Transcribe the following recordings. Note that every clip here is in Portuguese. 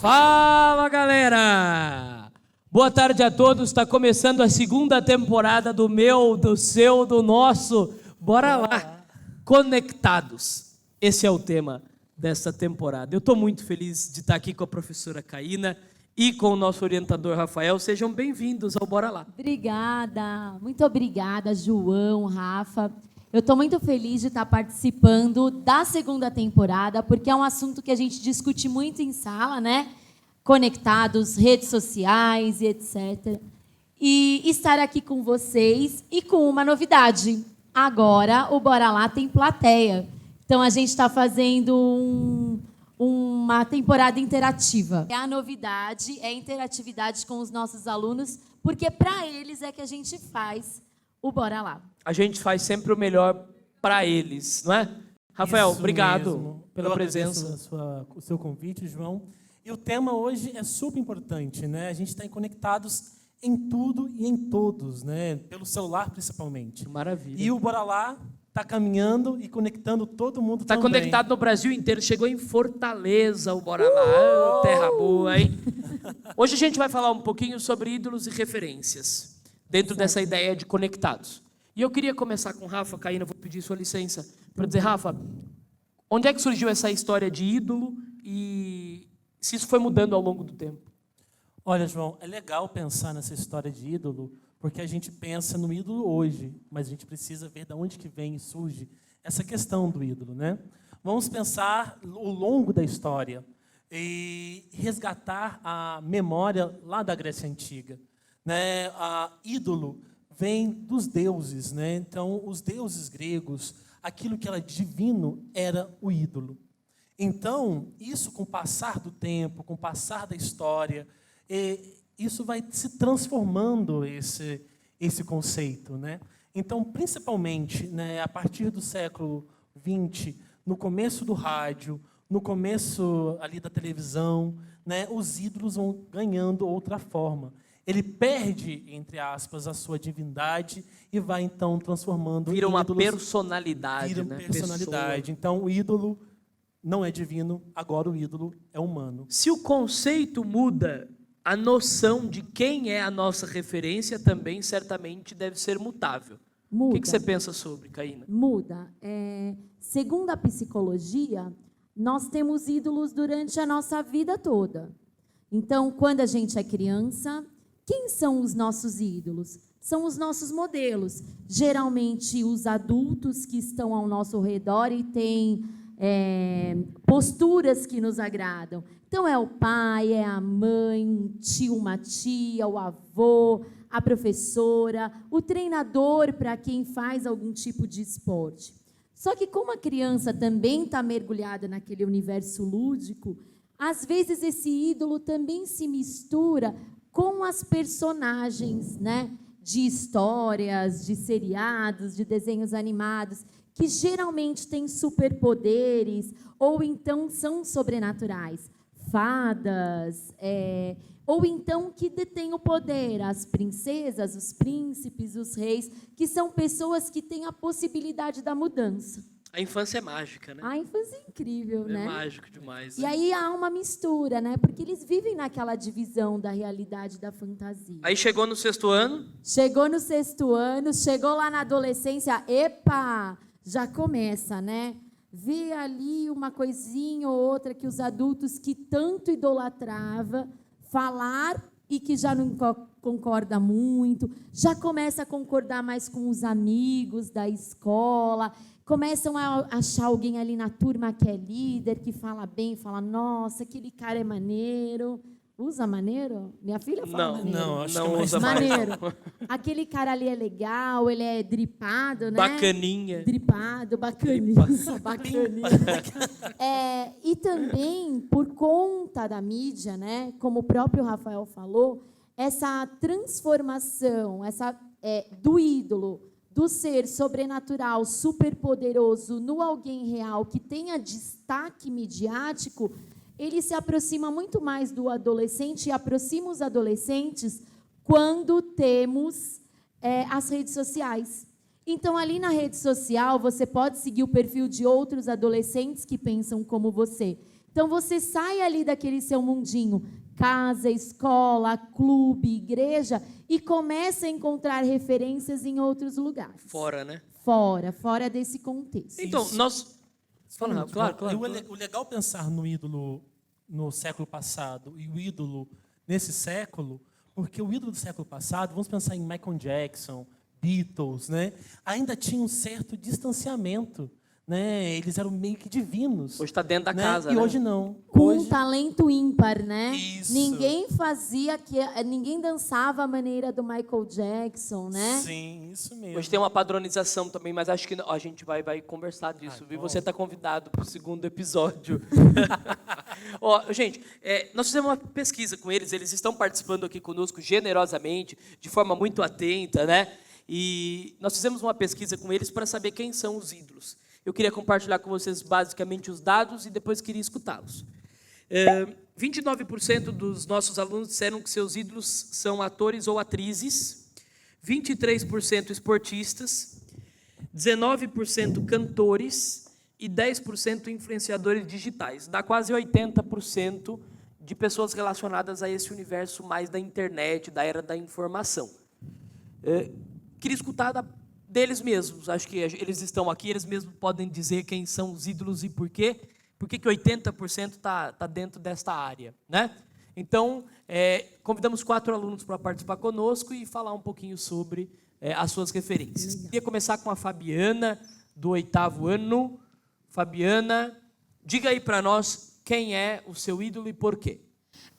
Fala, galera! Boa tarde a todos. Está começando a segunda temporada do meu, do seu, do nosso Bora Lá, Conectados. Esse é o tema dessa temporada. Eu estou muito feliz de estar aqui com a professora Caína e com o nosso orientador Rafael. Sejam bem-vindos ao Bora Lá. Obrigada, muito obrigada, João, Rafa. Eu estou muito feliz de estar participando da segunda temporada, porque é um assunto que a gente discute muito em sala, né? Conectados, redes sociais e etc. E estar aqui com vocês e com uma novidade. Agora o Bora Lá tem plateia. Então a gente está fazendo uma temporada interativa. A novidade é a interatividade com os nossos alunos, porque para eles é que a gente faz o Bora Lá. A gente faz sempre o melhor para eles, não é? Rafael, Isso obrigado mesmo. pela Eu presença. agradeço o seu convite, João. E o tema hoje é super importante, né? A gente está conectados em tudo e em todos, né? Pelo celular, principalmente. Maravilha. E o Bora Lá está caminhando e conectando todo mundo Está também. conectado no Brasil inteiro. Chegou em Fortaleza o Bora Lá. Oh, terra boa, hein? Hoje a gente vai falar um pouquinho sobre ídolos e referências, dentro dessa ideia de conectados. E eu queria começar com Rafa. Caína, vou pedir sua licença para dizer, Rafa, onde é que surgiu essa história de ídolo e se isso foi mudando ao longo do tempo? Olha, João, é legal pensar nessa história de ídolo, porque a gente pensa no ídolo hoje, mas a gente precisa ver de onde que vem e surge essa questão do ídolo, né? Vamos pensar ao longo da história e resgatar a memória lá da Grécia Antiga, né? A ídolo vem dos deuses, né? Então, os deuses gregos, aquilo que era divino era o ídolo. Então, isso com o passar do tempo, com o passar da história, isso vai se transformando esse conceito, né? Então, principalmente, né, a partir do século XX, no começo do rádio, no começo ali da televisão, né, os ídolos vão ganhando outra forma. Ele perde, entre aspas, a sua divindade e vai, então, transformando... Vira uma ídolos, personalidade, vira né? personalidade. Pessoa. Então, o ídolo não é divino, agora o ídolo é humano. Se o conceito muda, a noção de quem é a nossa referência também certamente deve ser mutável. Muda. O que você pensa sobre, Caína? Muda. Segundo a psicologia, nós temos ídolos durante a nossa vida toda. Então, quando a gente é criança, quem são os nossos ídolos? São os nossos modelos. Geralmente, os adultos que estão ao nosso redor e têm posturas que nos agradam. Então, é o pai, é a mãe, um tio, uma tia, o avô, a professora, o treinador para quem faz algum tipo de esporte. Só que como a criança também está mergulhada naquele universo lúdico, às vezes esse ídolo também se mistura com as personagens, né, de histórias, de seriados, de desenhos animados, que geralmente têm superpoderes ou então são sobrenaturais. Fadas, ou então que detêm o poder, as princesas, os príncipes, os reis, que são pessoas que têm a possibilidade da mudança. A infância é mágica, né? A infância é incrível, né? É mágico demais. E Né? aí há uma mistura, né? Porque eles vivem naquela divisão da realidade e da fantasia. Aí chegou no 6º ano. Chegou no 6º ano, chegou lá na adolescência, epa, já começa, né? Vê ali uma coisinha ou outra que os adultos que tanto idolatrava falar e que já não concorda muito, já começa a concordar mais com os amigos da escola, começam a achar alguém ali na turma que é líder, que fala bem, fala, nossa, aquele cara é maneiro. Usa maneiro? Minha filha fala maneiro. Não, acho não que é mais usa mais. Maneiro. Aquele cara ali é legal, ele é dripado, né? Bacaninha. Dripado, bacaninha. Bacaninha. E também, por conta da mídia, né, como o próprio Rafael falou, essa transformação do ídolo, do ser sobrenatural, superpoderoso, no alguém real, que tenha destaque midiático, ele se aproxima muito mais do adolescente e aproxima os adolescentes quando temos as redes sociais. Então, ali na rede social, você pode seguir o perfil de outros adolescentes que pensam como você. Então, você sai ali daquele seu mundinho, casa, escola, clube, igreja, e começa a encontrar referências em outros lugares. Fora, né? Fora desse contexto. Então, nós... Fala, Muito claro, bom. claro. O legal pensar no ídolo no século passado e o ídolo nesse século, porque o ídolo do século passado, vamos pensar em Michael Jackson, Beatles, né? Ainda tinha um certo distanciamento, né? Eles eram meio que divinos. Hoje está dentro da né? casa, E né? hoje não. Com Hoje um talento ímpar, né? Isso. Ninguém dançava a maneira do Michael Jackson, né? Sim, isso mesmo. Hoje tem uma padronização também, mas acho que a gente vai conversar disso, viu? bom. Você está convidado para o segundo episódio. Ó, gente, nós fizemos uma pesquisa com eles estão participando aqui conosco generosamente, de forma muito atenta, né? E nós fizemos uma pesquisa com eles para saber quem são os ídolos. Eu queria compartilhar com vocês basicamente os dados e depois queria escutá-los. 29% dos nossos alunos disseram que seus ídolos são atores ou atrizes, 23% esportistas, 19% cantores e 10% influenciadores digitais. Dá quase 80% de pessoas relacionadas a esse universo mais da internet, da era da informação. Queria escutar deles mesmos. Acho que eles estão aqui, eles mesmos podem dizer quem são os ídolos e por quê. Por que 80% está dentro desta área, né? Então, convidamos 4 alunos para participar conosco e falar um pouquinho sobre as suas referências. Legal. Queria começar com a Fabiana, do 8º ano. Fabiana, diga aí para nós quem é o seu ídolo e por quê.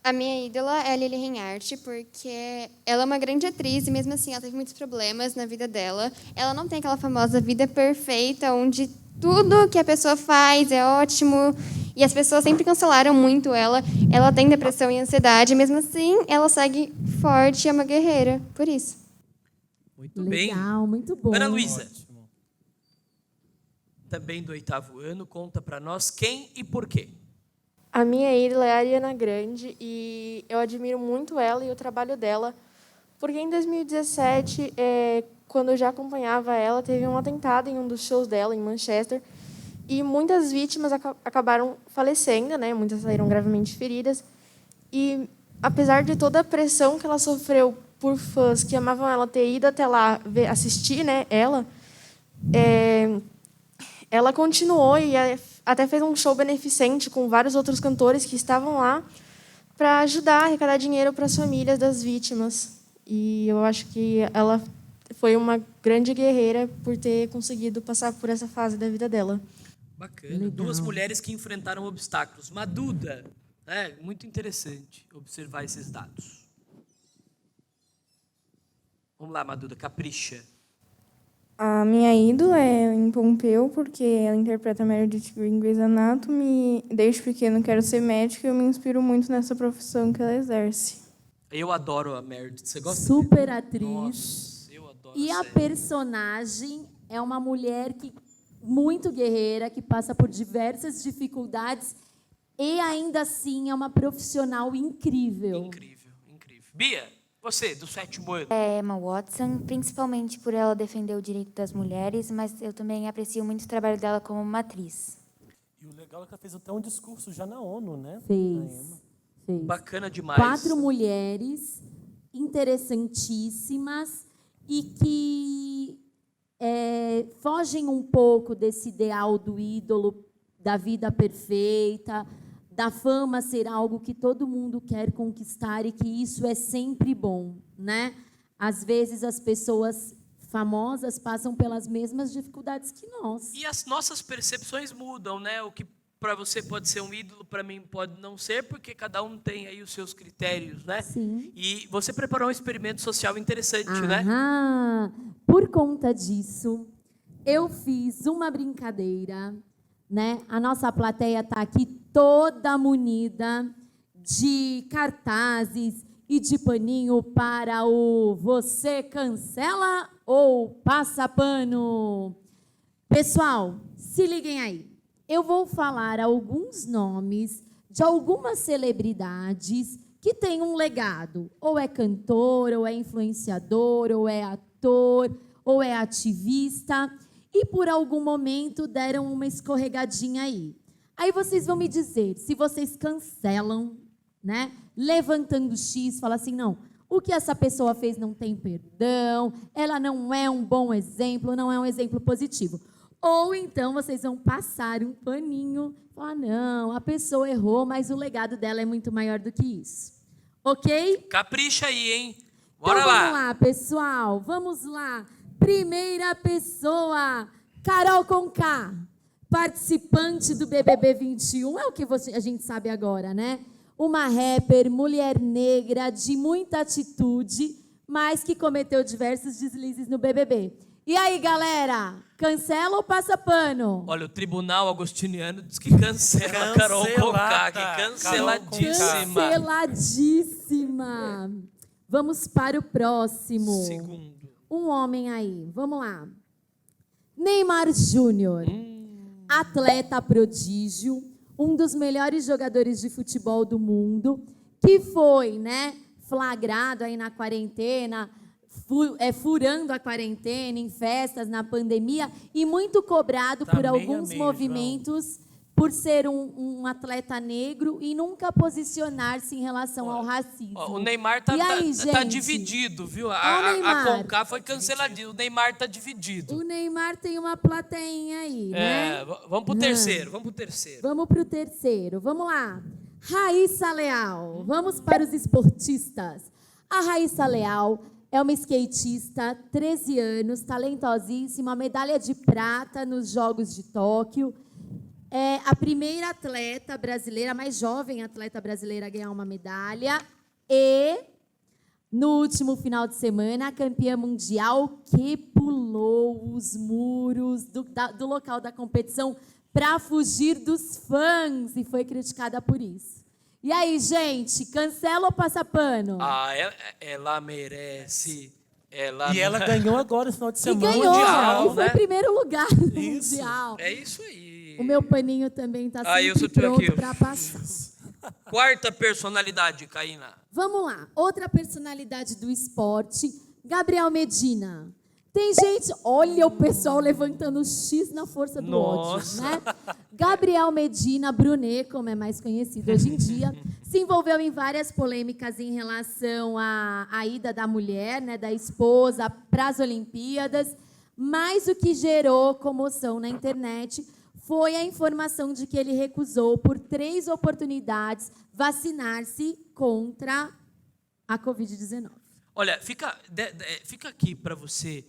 A minha ídola é a Lili Reinhardt, porque ela é uma grande atriz e, mesmo assim, ela teve muitos problemas na vida dela. Ela não tem aquela famosa vida perfeita, onde tudo que a pessoa faz é ótimo, e as pessoas sempre cancelaram muito ela. Ela tem depressão e ansiedade, mesmo assim, ela segue forte e é uma guerreira, por isso. Muito bem. Legal, muito bom. Ana Luísa, Ótimo. também do 8º ano, conta para nós quem e por quê. A minha ídola é a Ariana Grande e eu admiro muito ela e o trabalho dela, porque em 2017, quando eu já acompanhava ela, teve um atentado em um dos shows dela, em Manchester, e muitas vítimas acabaram falecendo, né? Muitas saíram gravemente feridas. E, apesar de toda a pressão que ela sofreu por fãs que amavam ela ter ido até lá assistir, né, ela continuou e até fez um show beneficente com vários outros cantores que estavam lá para ajudar a arrecadar dinheiro para as famílias das vítimas. E eu acho que ela foi uma grande guerreira por ter conseguido passar por essa fase da vida dela. Bacana. Legal. 2 mulheres que enfrentaram obstáculos. Maduda, muito interessante observar esses dados. Vamos lá, Maduda, capricha. A minha ídola é em Pompeu, porque ela interpreta Meredith Grey em Grey's Anatomy. Desde pequeno quero ser médica e eu me inspiro muito nessa profissão que ela exerce. Eu adoro a Meredith. Você gosta? Super atriz. Nossa, eu adoro E a série. personagem é uma mulher muito guerreira, que passa por diversas dificuldades e ainda assim é uma profissional incrível. Incrível, incrível. Bia, você, do 7º ano. Emma Watson, principalmente por ela defender o direito das mulheres, mas eu também aprecio muito o trabalho dela como uma atriz. E o legal é que ela fez até um discurso já na ONU, né? A Fez. Emma. Bacana demais. 4 mulheres interessantíssimas e que fogem um pouco desse ideal do ídolo, da vida perfeita, da fama ser algo que todo mundo quer conquistar e que isso é sempre bom, né? Às vezes as pessoas famosas passam pelas mesmas dificuldades que nós. E as nossas percepções mudam, né? O que para você pode ser um ídolo, para mim pode não ser, porque cada um tem aí os seus critérios, né? Sim. E você preparou um experimento social interessante, né? Aham. Por conta disso, eu fiz uma brincadeira, né? A nossa plateia está aqui toda munida de cartazes e de paninho para o Você Cancela ou Passa Pano. Pessoal, se liguem aí. Eu vou falar alguns nomes de algumas celebridades que têm um legado. Ou é cantor, ou é influenciador, ou é ator, ou é ativista. E por algum momento deram uma escorregadinha aí. Aí vocês vão me dizer se vocês cancelam, né? Levantando X, fala assim, não, o que essa pessoa fez não tem perdão, ela não é um bom exemplo, não é um exemplo positivo. Ou então vocês vão passar um paninho, falar, não, a pessoa errou, mas o legado dela é muito maior do que isso. Ok? Capricha aí, hein? Então Bora vamos lá, pessoal, vamos lá. Primeira pessoa, Carol Conká, participante do BBB 21, é o que a gente sabe agora, né? Uma rapper, mulher negra, de muita atitude, mas que cometeu diversos deslizes no BBB. E aí, galera, cancela ou passa pano? Olha, o Tribunal Agostiniano diz que cancela a Carol Conká, que canceladíssima. Canceladíssima. Vamos para o próximo. Segundo. Um homem aí, vamos lá. Neymar Júnior, atleta prodígio, um dos melhores jogadores de futebol do mundo, que foi, né, flagrado aí na quarentena, furando a quarentena, em festas, na pandemia, e muito cobrado por alguns movimentos por ser um atleta negro e nunca posicionar-se em relação ao racismo. O Neymar tá dividido, viu? A Conká foi canceladinha. O Neymar tá dividido. O Neymar tem uma plateinha aí, né? Vamos pro terceiro, Vamos pro terceiro. Vamos lá. Raíssa Leal. Vamos para os esportistas. A Raíssa Leal é uma skatista, 13 anos, talentosíssima, medalha de prata nos Jogos de Tóquio. É a primeira atleta brasileira, a mais jovem atleta brasileira a ganhar uma medalha. E, no último final de semana, a campeã mundial que pulou os muros do local da competição para fugir dos fãs e foi criticada por isso. E aí, gente, cancela ou passa pano? Ela merece. E ela ganhou agora esse final de semana. E ganhou, mundial, e foi né? primeiro lugar no Mundial. É isso aí. O meu paninho também está sempre pronto para passar. Quarta personalidade, Caína. Vamos lá. Outra personalidade do esporte, Gabriel Medina. Tem gente, olha o pessoal levantando o X na força do ódio, né? Gabriel Medina Brunet, como é mais conhecido hoje em dia, se envolveu em várias polêmicas em relação à ida da mulher, né, da esposa, para as Olimpíadas, mas o que gerou comoção na internet foi a informação de que ele recusou, por 3 oportunidades, vacinar-se contra a Covid-19. Olha, fica aqui para você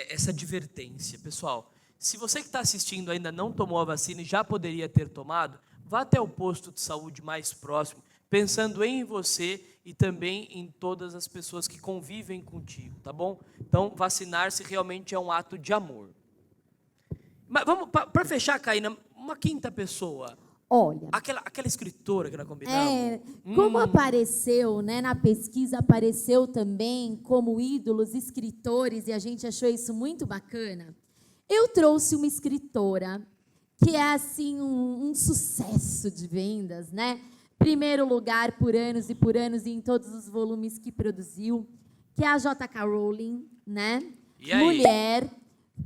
essa advertência. Pessoal, se você que está assistindo ainda não tomou a vacina e já poderia ter tomado, vá até o posto de saúde mais próximo, pensando em você e também em todas as pessoas que convivem contigo, tá bom? Então, vacinar-se realmente é um ato de amor. Mas vamos, para fechar, Caína, uma quinta pessoa. Olha, aquela escritora que nós combinamos. Como apareceu, né, na pesquisa, apareceu também como ídolos escritores, e a gente achou isso muito bacana. Eu trouxe uma escritora que é assim um sucesso de vendas, né? Primeiro lugar por anos e em todos os volumes que produziu, que é a J.K. Rowling, né? E aí? Mulher,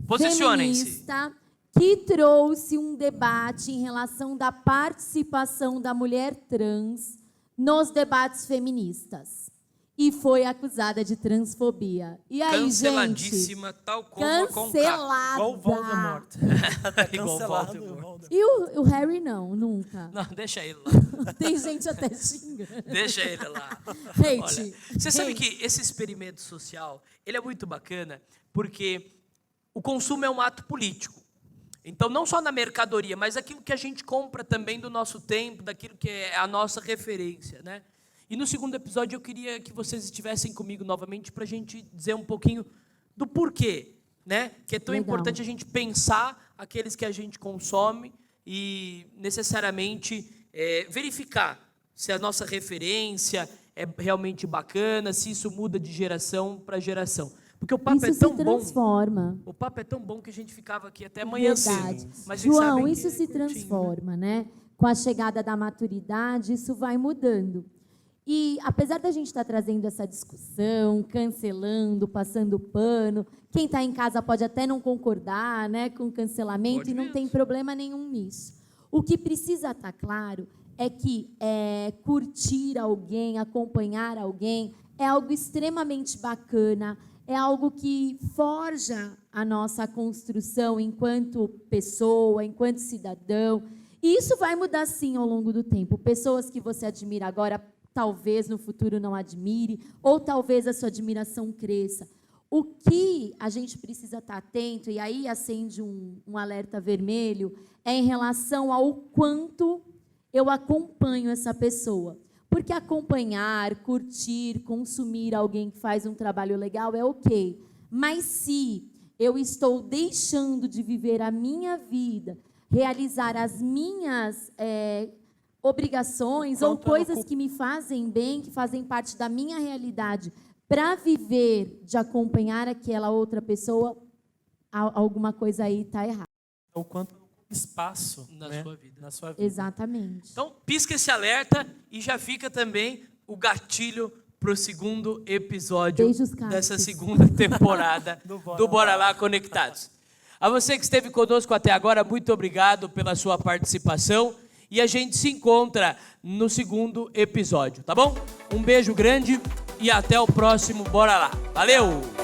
feminista, que trouxe um debate em relação da participação da mulher trans nos debates feministas. E foi acusada de transfobia. E aí, canceladíssima, gente? Tal como a Conká. Igual o Voldemort. Igual o Voldemort. E o Harry não, nunca. Não, deixa ele lá. Tem gente até xingando. Deixa ele lá. Hate. Olha, você sabe que esse experimento social, ele é muito bacana, porque o consumo é um ato político. Então, não só na mercadoria, mas aquilo que a gente compra também do nosso tempo, daquilo que é a nossa referência, né? E no segundo episódio eu queria que vocês estivessem comigo novamente para a gente dizer um pouquinho do porquê, né? Que é tão importante a gente pensar aqueles que a gente consome e necessariamente verificar se a nossa referência é realmente bacana, se isso muda de geração para geração. Porque o papo isso é tão se transforma. bom. O papo é tão bom que a gente ficava aqui até amanhã cedo. Mas João, isso se transforma, né? Com a chegada da maturidade, isso vai mudando. E, apesar da gente estar trazendo essa discussão, cancelando, passando pano, quem está em casa pode até não concordar, né, com o cancelamento, e não tem problema nenhum nisso. O que precisa estar claro é que curtir alguém, acompanhar alguém, é algo extremamente bacana, é algo que forja a nossa construção enquanto pessoa, enquanto cidadão. E isso vai mudar, sim, ao longo do tempo. Pessoas que você admira agora, talvez no futuro não admire, ou talvez a sua admiração cresça. O que a gente precisa estar atento, e aí acende um alerta vermelho, é em relação ao quanto eu acompanho essa pessoa. Porque acompanhar, curtir, consumir alguém que faz um trabalho legal é ok. Mas se eu estou deixando de viver a minha vida, realizar as minhas obrigações ou coisas que me fazem bem, que fazem parte da minha realidade, para viver de acompanhar aquela outra pessoa, alguma coisa aí está errada. O quanto espaço Na né, sua vida. na sua vida. Exatamente. Então, pisca esse alerta e já fica também o gatilho para o segundo episódio Beijos, Cássio. dessa segunda temporada do Bora Lá Conectados. A você que esteve conosco até agora, muito obrigado pela sua participação e a gente se encontra no segundo episódio, tá bom? Um beijo grande e até o próximo Bora Lá. Valeu!